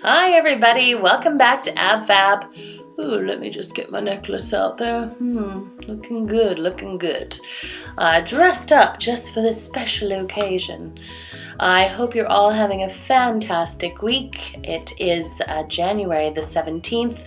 Hi everybody, welcome back to AbFab. Ooh, let me just get my necklace out there. Looking good, looking good. Dressed up just for this special occasion. I hope you're all having a fantastic week. It is January the 17th.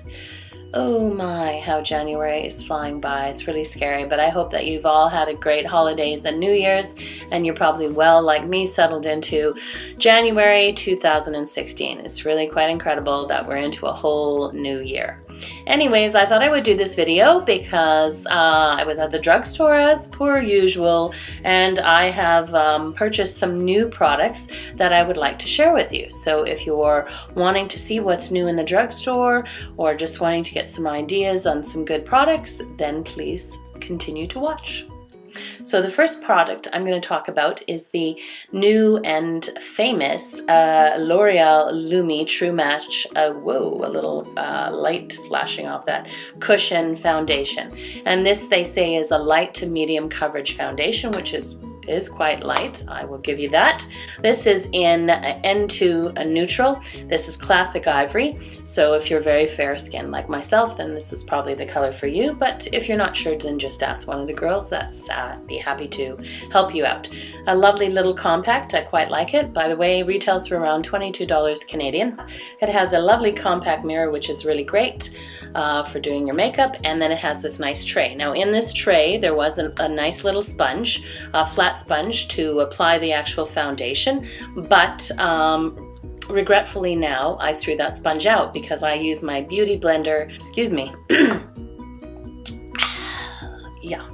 Oh my, how January is flying by. It's really scary, but I hope that you've all had a great holidays and New Year's, and you're probably well, like me, settled into January 2016. It's really quite incredible that we're into a whole new year. Anyways, I thought I would do this video because I was at the drugstore as per usual, and I have purchased some new products that I would like to share with you. So if you're wanting to see what's new in the drugstore or just wanting to get some ideas on some good products, then please continue to watch. So the first product I'm going to talk about is the new and famous L'Oreal Lumi True Match, whoa, a little light flashing off that, cushion foundation. And this, they say, is a light to medium coverage foundation, which is quite light, I will give you that. This is in N2 neutral. This is classic ivory, so if you're very fair skinned like myself, then this is probably the color for you, but if you're not sure, then just ask one of the girls. That's be happy to help you out. A lovely little compact, I quite like it. By the way, retails for around $22 Canadian. It has a lovely compact mirror, which is really great for doing your makeup, and then it has this nice tray. Now in this tray, there was a nice little sponge, a flat sponge to apply the actual foundation, but regretfully now I threw that sponge out because I use my beauty blender. Excuse me. Yeah,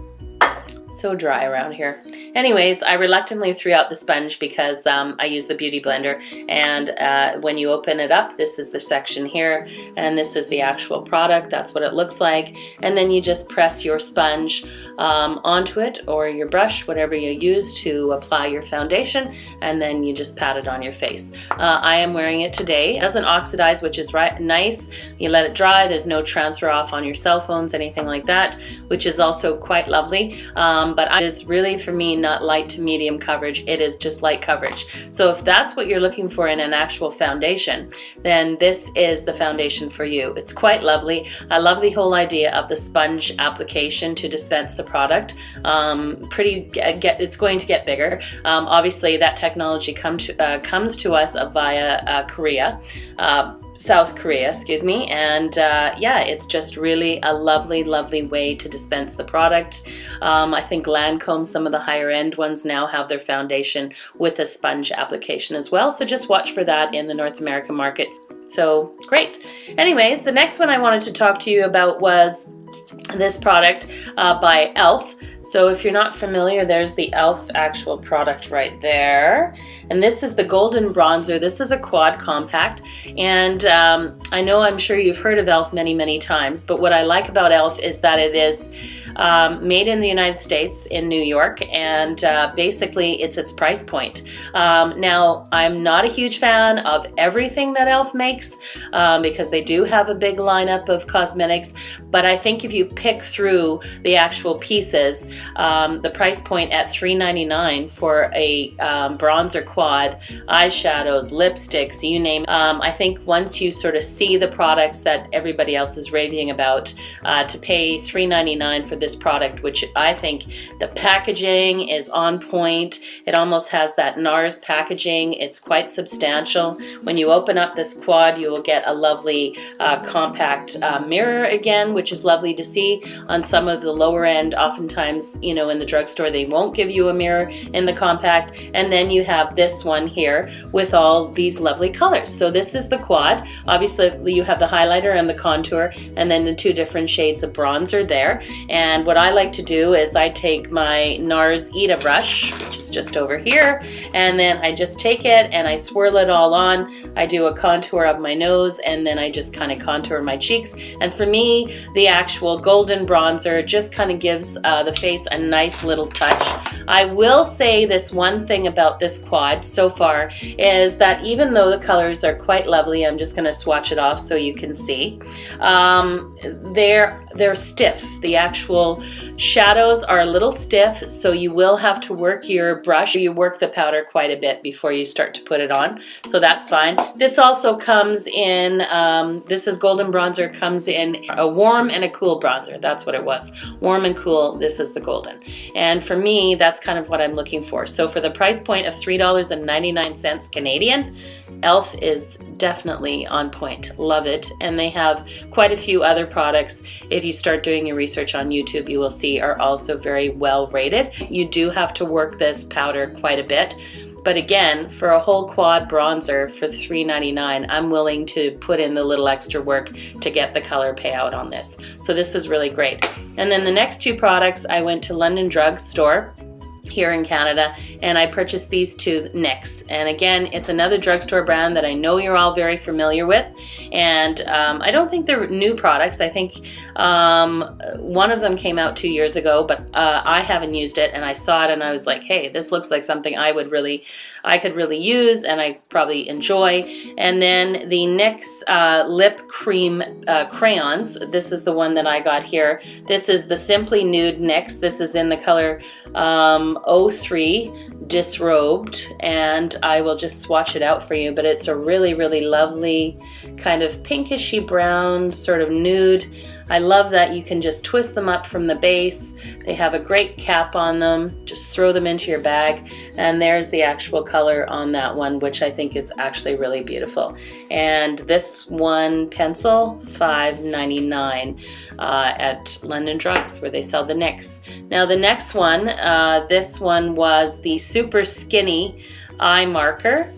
so dry around here. Anyways, I reluctantly threw out the sponge because I use the beauty blender, and when you open it up, this is the section here, and this is the actual product. That's what it looks like, and then you just press your sponge onto it, or your brush, whatever you use to apply your foundation, and then you just pat it on your face. I am wearing it today. It doesn't oxidize, which is nice. You let it dry. There's no transfer off on your cell phones, anything like that, which is also quite lovely. But it is really, for me, not light to medium coverage. It is just light coverage. So if that's what you're looking for in an actual foundation, then this is the foundation for you. It's quite lovely. I love the whole idea of the sponge application to dispense the product. It's going to get bigger. Obviously that technology comes to us via Korea. South Korea, excuse me, and yeah, it's just really a lovely, lovely way to dispense the product. I think Lancome, some of the higher end ones now have their foundation with a sponge application as well, so just watch for that in the North American markets. So great. Anyways, the next one I wanted to talk to you about was this product by e.l.f. So if you're not familiar, there's the e.l.f. actual product right there. And this is the golden bronzer. This is a quad compact. And I'm sure you've heard of e.l.f. many, many times, but what I like about e.l.f. is that it is made in the United States in New York, and basically it's its price point. Now, I'm not a huge fan of everything that e.l.f. makes because they do have a big lineup of cosmetics, but I think if you pick through the actual pieces, the price point at $3.99 for a bronzer quad, eyeshadows, lipsticks, you name it. I think once you sort of see the products that everybody else is raving about, to pay $3.99 for this product, which I think the packaging is on point. It almost has that NARS packaging. It's quite substantial. When you open up this quad, you will get a lovely compact mirror again, which is lovely to see. On some of the lower end, oftentimes, you know, in the drugstore, they won't give you a mirror in the compact. And then you have this one here with all these lovely colors. So this is the quad. Obviously, you have the highlighter and the contour, and then the two different shades of bronzer there. And what I like to do is I take my NARS Ita brush, which is just over here, and then I just take it and I swirl it all on. I do a contour of my nose, and then I just kind of contour my cheeks. And for me, the actual golden bronzer just kind of gives the face a nice little touch. I will say this one thing about this quad so far is that even though the colors are quite lovely, I'm just going to swatch it off so you can see, they're stiff. The actual actual shadows are a little stiff, so you will have to work your brush. You work the powder quite a bit before you start to put it on, so that's fine. This also comes in, this is Golden Bronzer, comes in a warm and a cool bronzer. That's what it was. Warm and cool, this is the golden. And for me, that's kind of what I'm looking for. So for the price point of $3.99 Canadian, e.l.f. is definitely on point. Love it. And they have quite a few other products. If you start doing your research on YouTube, you will see are also very well rated. You do have to work this powder quite a bit. But again, for a whole quad bronzer for $3.99, I'm willing to put in the little extra work to get the color payout on this. So this is really great. And then the next two products, I went to London Drug Store here in Canada, and I purchased these two NYX. And again, it's another drugstore brand that I know you're all very familiar with. And I don't think they're new products. I think one of them came out 2 years ago, but I haven't used it, and I saw it and I was like, hey, this looks like something I could really use and I probably enjoy. And then the NYX lip cream crayons. This is the one that I got here. This is the Simply Nude NYX. This is in the color 03 Disrobed, and I will just swatch it out for you, but it's a really, really lovely kind of pinkishy brown sort of nude. I love that you can just twist them up from the base. They have a great cap on them. Just throw them into your bag, and there's the actual color on that one, which I think is actually really beautiful. And this one pencil, $5.99 at London Drugs, where they sell the NYX. Now the next one, this one was the Super Skinny Eye Marker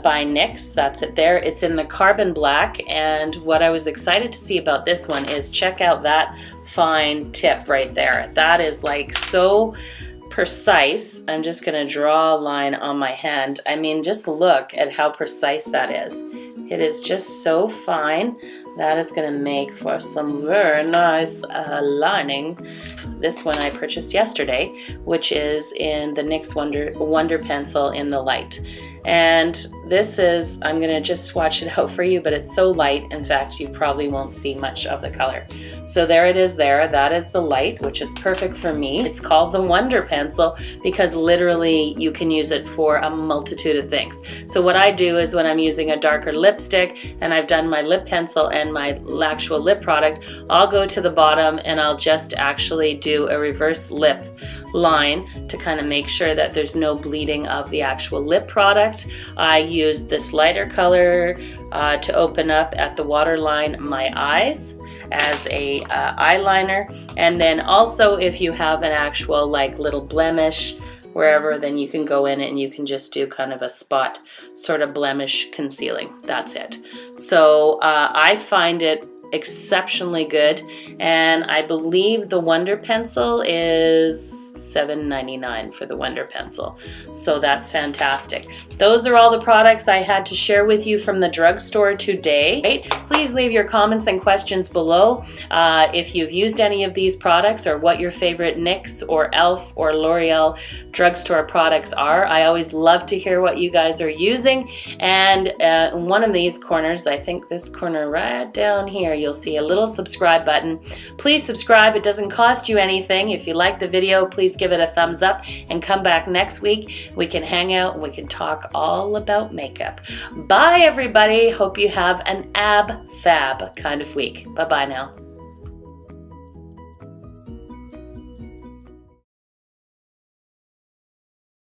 by NYX. That's it there. It's in the carbon black, and what I was excited to see about this one is check out that fine tip right there. That is like so precise. I'm just gonna draw a line on my hand. I mean, just look at how precise that is. It is just so fine. That is gonna make for some very nice lining. This one I purchased yesterday, which is in the NYX Wonder Pencil in the light. And this is, I'm gonna just swatch it out for you, but it's so light, in fact, you probably won't see much of the color. So there it is there, that is the light, which is perfect for me. It's called the Wonder Pencil because literally you can use it for a multitude of things. So what I do is when I'm using a darker lipstick and I've done my lip pencil and my actual lip product, I'll go to the bottom and I'll just actually do a reverse lip line to kind of make sure that there's no bleeding of the actual lip product. I use this lighter color to open up at the waterline my eyes as a eyeliner, and then also if you have an actual like little blemish wherever, then you can go in and you can just do kind of a spot sort of blemish concealing. That's it. So I find it exceptionally good, and I believe the Wonder Pencil is $7.99 for the Wonder Pencil. So that's fantastic. Those are all the products I had to share with you from the drugstore today. Please leave your comments and questions below if you've used any of these products or what your favorite NYX or e.l.f. or L'Oreal drugstore products are. I always love to hear what you guys are using. And one of these corners, I think this corner right down here, you'll see a little subscribe button. Please subscribe. It doesn't cost you anything. If you like the video, please give it a thumbs up and come back next week. We can hang out and we can talk all about makeup. Bye everybody. Hope you have an ab fab kind of week. Bye bye now.